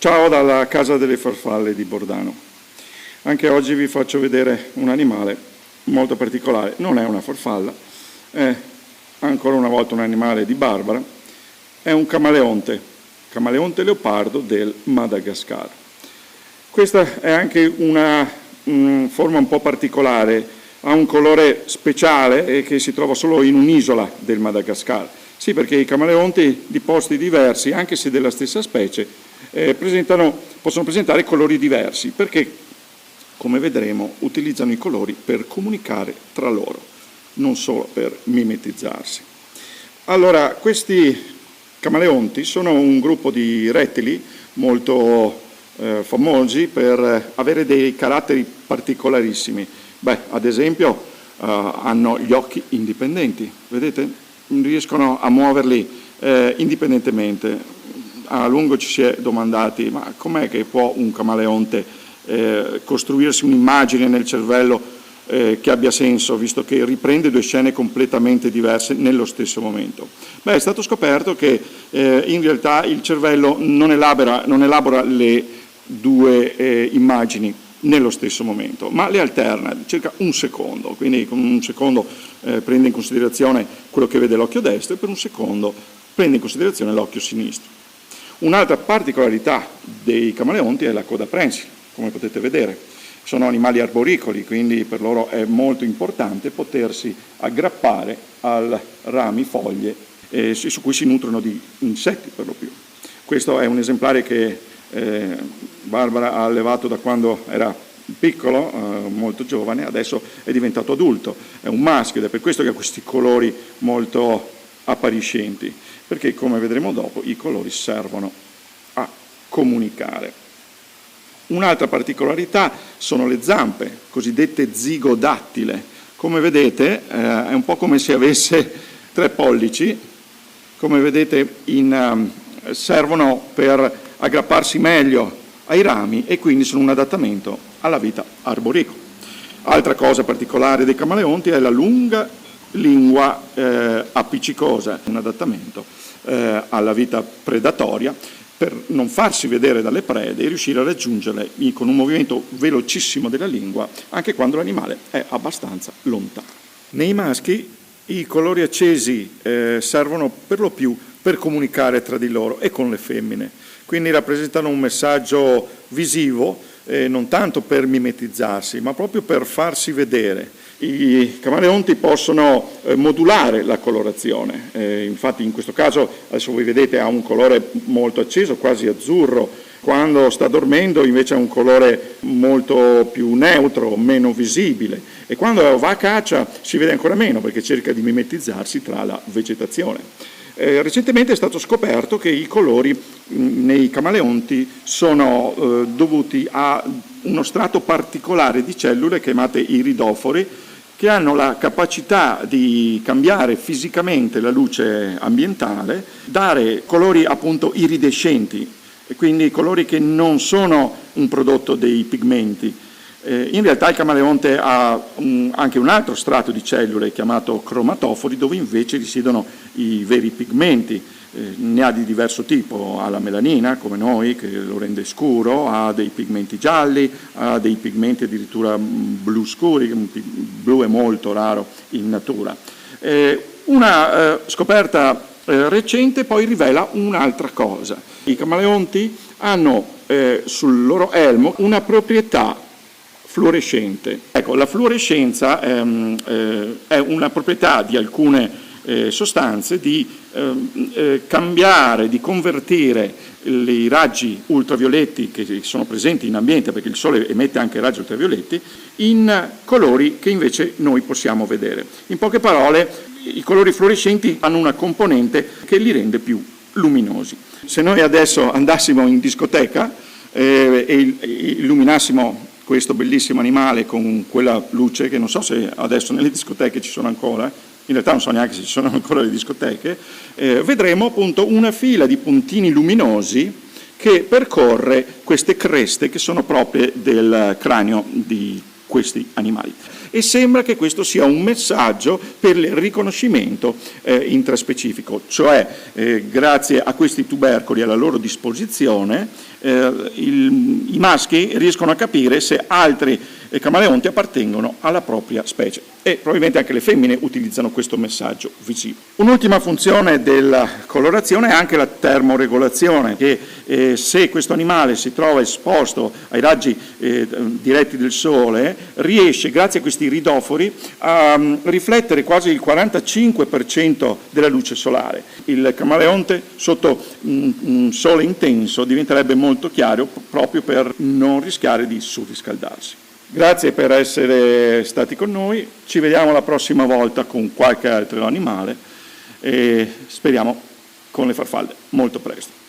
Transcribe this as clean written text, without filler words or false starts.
Ciao dalla Casa delle Farfalle di Bordano. Anche oggi vi faccio vedere un animale molto particolare. Non è una farfalla, è ancora una volta un animale di Barbara, è un camaleonte leopardo del Madagascar. Questa è anche una forma un po' particolare, ha un colore speciale e che si trova solo in un'isola del Madagascar. Sì, perché i camaleonti di posti diversi, anche se della stessa specie, possono presentare colori diversi, perché, come vedremo, utilizzano i colori per comunicare tra loro, non solo per mimetizzarsi. Allora, questi camaleonti sono un gruppo di rettili molto famosi per avere dei caratteri particolarissimi. Ad esempio, hanno gli occhi indipendenti, vedete? Riescono a muoverli indipendentemente. A lungo ci si è domandati, ma com'è che può un camaleonte costruirsi un'immagine nel cervello che abbia senso, visto che riprende due scene completamente diverse nello stesso momento? È stato scoperto che in realtà il cervello non elabora le due immagini nello stesso momento, ma le alterna circa un secondo, quindi con un secondo prende in considerazione quello che vede l'occhio destro e per un secondo prende in considerazione l'occhio sinistro. Un'altra particolarità dei camaleonti è la coda prensile, come potete vedere. Sono animali arboricoli, quindi per loro è molto importante potersi aggrappare a rami, foglie, su cui si nutrono di insetti per lo più. Questo è un esemplare che Barbara ha allevato da quando era piccolo, molto giovane, adesso è diventato adulto, è un maschio ed è per questo che ha questi colori molto appariscenti, perché come vedremo dopo i colori servono a comunicare. Un'altra particolarità sono le zampe, cosiddette zigodattile. Come vedete è un po' come se avesse 3 pollici, come vedete servono per aggrapparsi meglio ai rami e quindi sono un adattamento alla vita arboricola. Altra cosa particolare dei camaleonti è la lunga lingua appiccicosa, un adattamento alla vita predatoria per non farsi vedere dalle prede e riuscire a raggiungerle con un movimento velocissimo della lingua anche quando l'animale è abbastanza lontano. Nei maschi i colori accesi servono per lo più per comunicare tra di loro e con le femmine, quindi rappresentano un messaggio visivo non tanto per mimetizzarsi ma proprio per farsi vedere. I camaleonti possono modulare la colorazione, infatti in questo caso adesso voi vedete ha un colore molto acceso, quasi azzurro, quando sta dormendo invece ha un colore molto più neutro, meno visibile e quando va a caccia si vede ancora meno perché cerca di mimetizzarsi tra la vegetazione. Recentemente è stato scoperto che i colori nei camaleonti sono dovuti a uno strato particolare di cellule chiamate iridofori che hanno la capacità di cambiare fisicamente la luce ambientale, dare colori appunto iridescenti, e quindi colori che non sono un prodotto dei pigmenti. In realtà il camaleonte ha anche un altro strato di cellule chiamato cromatofori dove invece risiedono i veri pigmenti. Ne ha di diverso tipo, ha la melanina come noi che lo rende scuro, ha dei pigmenti gialli, ha dei pigmenti addirittura blu scuri, blu è molto raro in natura. Una scoperta recente poi rivela un'altra cosa. I camaleonti hanno sul loro elmo una proprietà fluorescente. Ecco, la fluorescenza è una proprietà di alcune sostanze di cambiare, di convertire i raggi ultravioletti che sono presenti in ambiente, perché il Sole emette anche raggi ultravioletti, in colori che invece noi possiamo vedere. In poche parole, i colori fluorescenti hanno una componente che li rende più luminosi. Se noi adesso andassimo in discoteca e illuminassimo questo bellissimo animale con quella luce, che non so se adesso nelle discoteche ci sono ancora, in realtà non so neanche se ci sono ancora le discoteche, vedremo appunto una fila di puntini luminosi che percorre queste creste che sono proprie del cranio di questi animali. E sembra che questo sia un messaggio per il riconoscimento intraspecifico, cioè grazie a questi tubercoli alla loro disposizione i maschi riescono a capire se altri camaleonti appartengono alla propria specie e probabilmente anche le femmine utilizzano questo messaggio visivo. Un'ultima funzione della colorazione è anche la termoregolazione, che se questo animale si trova esposto ai raggi diretti del sole riesce, grazie a questi iridofori, a riflettere quasi il 45% della luce solare. Il camaleonte sotto un sole intenso diventerebbe molto chiaro proprio per non rischiare di surriscaldarsi. Grazie per essere stati con noi, ci vediamo la prossima volta con qualche altro animale e speriamo con le farfalle molto presto.